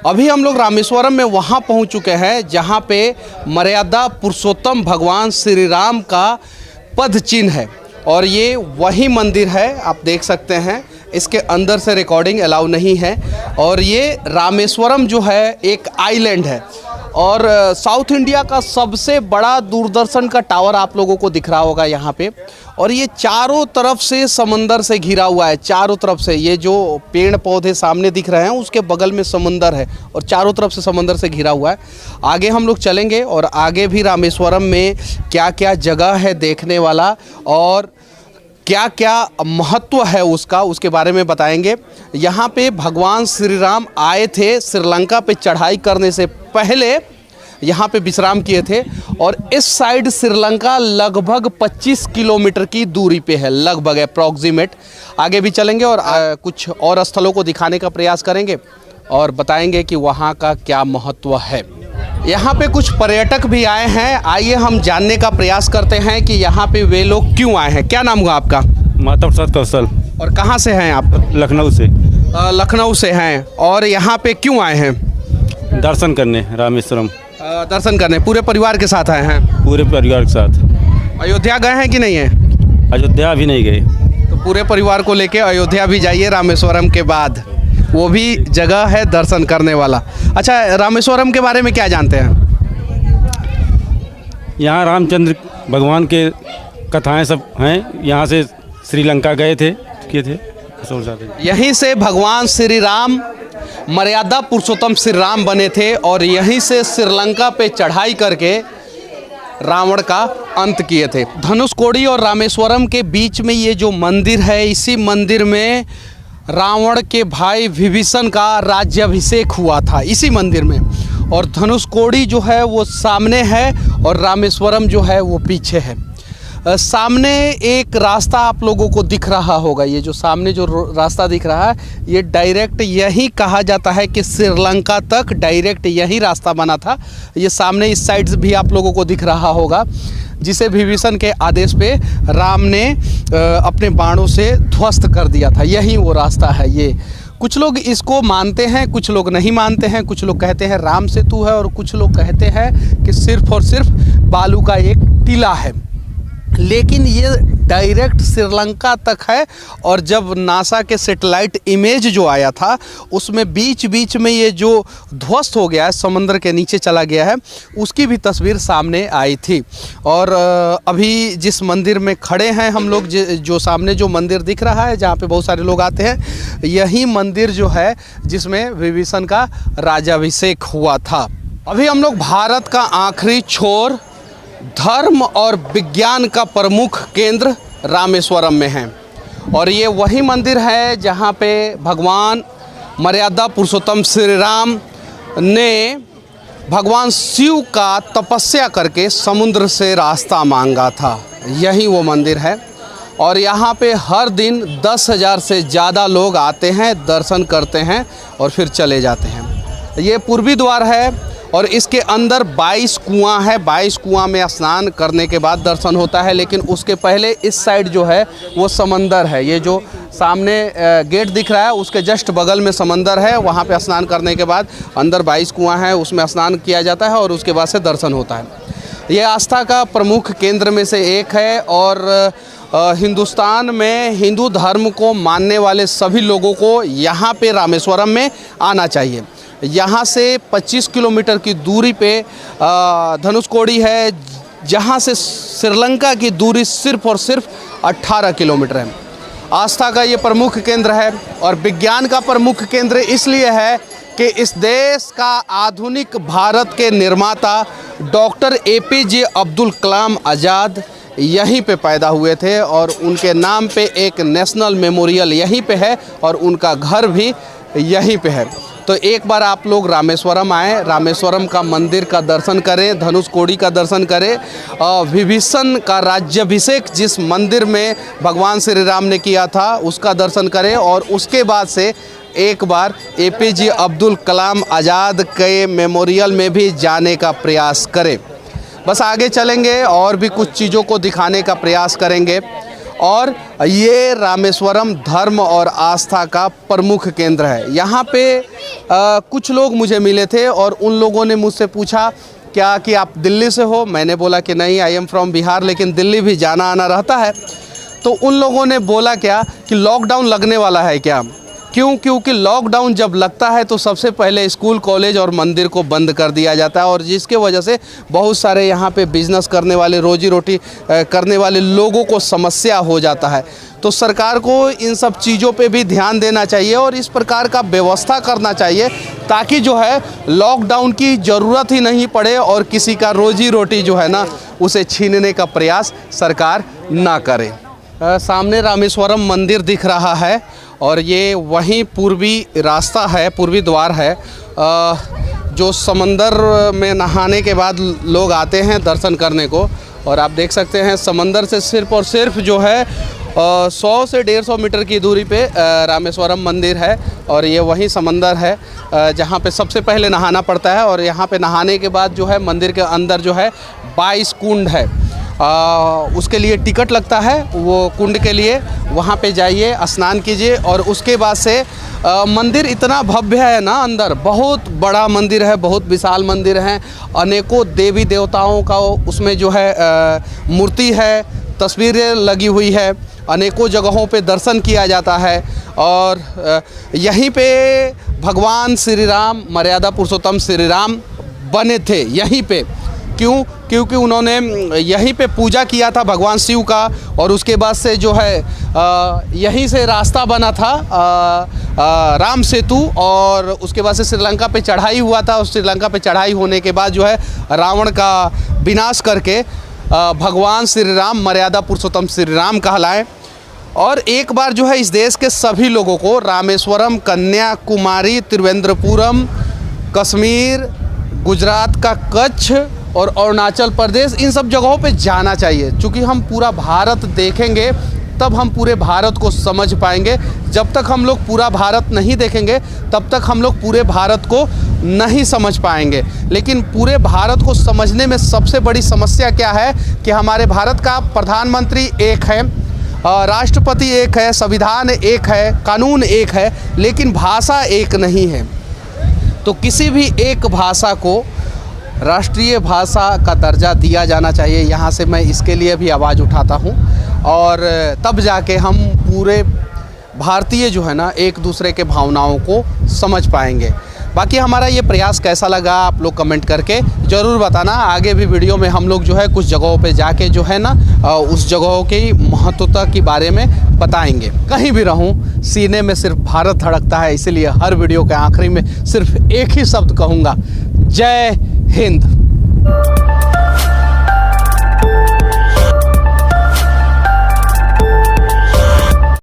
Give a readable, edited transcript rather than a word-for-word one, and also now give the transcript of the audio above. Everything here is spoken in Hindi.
अभी हम लोग रामेश्वरम में वहाँ पहुँच चुके हैं जहाँ पे मर्यादा पुरुषोत्तम भगवान श्री राम का पद चिन्ह है और ये वही मंदिर है। आप देख सकते हैं, इसके अंदर से रिकॉर्डिंग अलाउ नहीं है। और ये रामेश्वरम जो है एक आइलैंड है और साउथ इंडिया का सबसे बड़ा दूरदर्शन का टावर आप लोगों को दिख रहा होगा यहाँ पे। और ये चारों तरफ से समंदर से घिरा हुआ है, चारों तरफ से। ये जो पेड़ पौधे सामने दिख रहे हैं उसके बगल में समंदर है और चारों तरफ से समंदर से घिरा हुआ है। आगे हम लोग चलेंगे और आगे भी रामेश्वरम में क्या क्या जगह है देखने वाला और क्या क्या महत्व है उसका, उसके बारे में बताएंगे। यहाँ पे भगवान श्री राम आए थे, श्रीलंका पे चढ़ाई करने से पहले यहाँ पे विश्राम किए थे। और इस साइड श्रीलंका लगभग 25 किलोमीटर की दूरी पे है, लगभग अप्रॉक्सीमेट। आगे भी चलेंगे और कुछ और स्थलों को दिखाने का प्रयास करेंगे और बताएंगे कि वहाँ का क्या महत्व है। यहाँ पे कुछ पर्यटक भी आए हैं, आइए हम जानने का प्रयास करते हैं कि यहाँ पे वे लोग क्यों आए हैं। क्या नाम हुआ आपका? माता प्रसाद कौशल। और कहाँ से हैं आप? लखनऊ से। लखनऊ से हैं। और यहाँ पे क्यों आए हैं? दर्शन करने रामेश्वरम। दर्शन करने पूरे परिवार के साथ आए हैं? पूरे परिवार के साथ। अयोध्या गए हैं कि नहीं है? अयोध्या भी नहीं गए। तो पूरे परिवार को लेके अयोध्या भी जाइए रामेश्वरम के बाद, वो भी जगह है दर्शन करने वाला। अच्छा, रामेश्वरम के बारे में क्या जानते हैं? यहाँ रामचंद्र भगवान के कथाएं सब हैं। यहाँ से श्रीलंका गए थे, किए थे। यहीं से भगवान श्री राम मर्यादा पुरुषोत्तम श्री राम बने थे और यहीं से श्रीलंका पे चढ़ाई करके रावण का अंत किए थे। धनुषकोडी और रामेश्वरम के बीच में ये जो मंदिर है, इसी मंदिर में रावण के भाई विभीषण का राज्याभिषेक हुआ था, इसी मंदिर में। और धनुषकोडी जो है वो सामने है और रामेश्वरम जो है वो पीछे है। सामने एक रास्ता आप लोगों को दिख रहा होगा, ये जो सामने जो रास्ता दिख रहा है ये डायरेक्ट यही कहा जाता है कि श्रीलंका तक डायरेक्ट यही रास्ता बना था। ये सामने इस साइड से भी आप लोगों को दिख रहा होगा, जिसे विभीषण के आदेश पे राम ने अपने बाणों से ध्वस्त कर दिया था। यही वो रास्ता है। ये कुछ लोग इसको मानते हैं, कुछ लोग नहीं मानते हैं। कुछ लोग कहते हैं राम सेतु है और कुछ लोग कहते हैं कि सिर्फ और सिर्फ बालू का एक टीला है। लेकिन ये डायरेक्ट श्रीलंका तक है। और जब नासा के सैटेलाइट इमेज जो आया था उसमें बीच बीच में ये जो ध्वस्त हो गया है, समंदर के नीचे चला गया है, उसकी भी तस्वीर सामने आई थी। और अभी जिस मंदिर में खड़े हैं हम लोग, जो सामने जो मंदिर दिख रहा है जहाँ पे बहुत सारे लोग आते हैं, यही मंदिर जो है जिसमें विभीषण का राज्याभिषेक हुआ था। अभी हम लोग भारत का आखिरी छोर धर्म और विज्ञान का प्रमुख केंद्र रामेश्वरम में है। और ये वही मंदिर है जहाँ पे भगवान मर्यादा पुरुषोत्तम श्री राम ने भगवान शिव का तपस्या करके समुद्र से रास्ता मांगा था। यही वो मंदिर है। और यहाँ पे हर दिन 10,000 से ज़्यादा लोग आते हैं, दर्शन करते हैं और फिर चले जाते हैं। ये पूर्वी द्वार है और इसके अंदर 22 कुआं है। 22 कुआं में स्नान करने के बाद दर्शन होता है। लेकिन उसके पहले इस साइड जो है वो समंदर है। ये जो सामने गेट दिख रहा है उसके जस्ट बगल में समंदर है। वहाँ पे स्नान करने के बाद अंदर 22 कुआं है, उसमें स्नान किया जाता है और उसके बाद से दर्शन होता है। ये आस्था का प्रमुख केंद्र में से एक है। और हिंदुस्तान में हिंदू धर्म को मानने वाले सभी लोगों को यहाँ पे रामेश्वरम में आना चाहिए। यहाँ से 25 किलोमीटर की दूरी पे धनुषकोडी है, जहाँ से श्रीलंका की दूरी सिर्फ और सिर्फ 18 किलोमीटर है। आस्था का ये प्रमुख केंद्र है और विज्ञान का प्रमुख केंद्र इसलिए है कि इस देश का आधुनिक भारत के निर्माता डॉक्टर APJ अब्दुल कलाम आज़ाद यहीं पे पैदा हुए थे और उनके नाम पे एक नेशनल मेमोरियल यहीं पे है और उनका घर भी यहीं पे है। तो एक बार आप लोग रामेश्वरम आएँ, रामेश्वरम का मंदिर का दर्शन करें, धनुषकोडी का दर्शन करें, विभीषण का राज्याभिषेक जिस मंदिर में भगवान श्री राम ने किया था उसका दर्शन करें और उसके बाद से एक बार APJ अब्दुल कलाम आज़ाद के मेमोरियल में भी जाने का प्रयास करें। बस आगे चलेंगे और भी कुछ चीज़ों को दिखाने का प्रयास करेंगे। और ये रामेश्वरम धर्म और आस्था का प्रमुख केंद्र है। यहाँ पे कुछ लोग मुझे मिले थे और उन लोगों ने मुझसे पूछा क्या कि आप दिल्ली से हो। मैंने बोला कि नहीं, आई एम फ्रॉम बिहार, लेकिन दिल्ली भी जाना आना रहता है। तो उन लोगों ने बोला क्या कि लॉकडाउन लगने वाला है क्या। क्यों? क्योंकि लॉकडाउन जब लगता है तो सबसे पहले स्कूल, कॉलेज और मंदिर को बंद कर दिया जाता है, और जिसके वजह से बहुत सारे यहाँ पे बिजनेस करने वाले, रोजी रोटी करने वाले लोगों को समस्या हो जाता है। तो सरकार को इन सब चीज़ों पे भी ध्यान देना चाहिए और इस प्रकार का व्यवस्था करना चाहिए ताकि जो है लॉकडाउन की ज़रूरत ही नहीं पड़े और किसी का रोजी रोटी जो है ना उसे छीनने का प्रयास सरकार ना करे। सामने रामेश्वरम मंदिर दिख रहा है और ये वहीं पूर्वी रास्ता है, पूर्वी द्वार है जो समंदर में नहाने के बाद लोग आते हैं दर्शन करने को। और आप देख सकते हैं समंदर से सिर्फ और सिर्फ जो है 100 से 150 मीटर की दूरी पे रामेश्वरम मंदिर है और ये वही समंदर है जहाँ पे सबसे पहले नहाना पड़ता है। और यहाँ पे नहाने के बाद जो है मंदिर के अंदर जो है 22 कुंड है, उसके लिए टिकट लगता है। वो कुंड के लिए वहाँ पे जाइए, स्नान कीजिए और उसके बाद से मंदिर इतना भव्य है ना, अंदर बहुत बड़ा मंदिर है, बहुत विशाल मंदिर है। अनेकों देवी देवताओं का उसमें जो है मूर्ति है, तस्वीरें लगी हुई है, अनेकों जगहों पे दर्शन किया जाता है। और यहीं पे भगवान श्री राम, मर्यादा पुरुषोत्तम श्री राम बने थे यहीं पे। क्यों? क्योंकि उन्होंने यहीं पे पूजा किया था भगवान शिव का और उसके बाद से जो है यहीं से रास्ता बना था राम सेतु, और उसके बाद से श्रीलंका पे चढ़ाई हुआ था। और श्रीलंका पे चढ़ाई होने के बाद जो है रावण का विनाश करके भगवान श्री राम मर्यादा पुरुषोत्तम श्री राम कहलाए। और एक बार जो है इस देश के सभी लोगों को रामेश्वरम, कन्याकुमारी, त्रिवेंद्रपुरम, कश्मीर, गुजरात का कच्छ और अरुणाचल प्रदेश, इन सब जगहों पे जाना चाहिए। क्योंकि हम पूरा भारत देखेंगे तब हम पूरे भारत को समझ पाएंगे। जब तक हम लोग पूरा भारत नहीं देखेंगे तब तक हम लोग पूरे भारत को नहीं समझ पाएंगे। लेकिन पूरे भारत को समझने में सबसे बड़ी समस्या क्या है कि हमारे भारत का प्रधानमंत्री एक है, राष्ट्रपति एक है, संविधान एक है, कानून एक है, लेकिन भाषा एक नहीं है। तो किसी भी एक भाषा को राष्ट्रीय भाषा का दर्जा दिया जाना चाहिए। यहाँ से मैं इसके लिए भी आवाज़ उठाता हूँ और तब जाके हम पूरे भारतीय जो है ना एक दूसरे के भावनाओं को समझ पाएंगे। बाकी हमारा ये प्रयास कैसा लगा आप लोग कमेंट करके ज़रूर बताना। आगे भी वीडियो में हम लोग जो है कुछ जगहों पे जाके जो है ना उस जगहों की महत्वता के बारे में बताएंगे। कहीं भी रहूं सीने में सिर्फ भारत धड़कता है, इसीलिए हर वीडियो के आखिरी में सिर्फ एक ही शब्द कहूँगा, जय हिंद।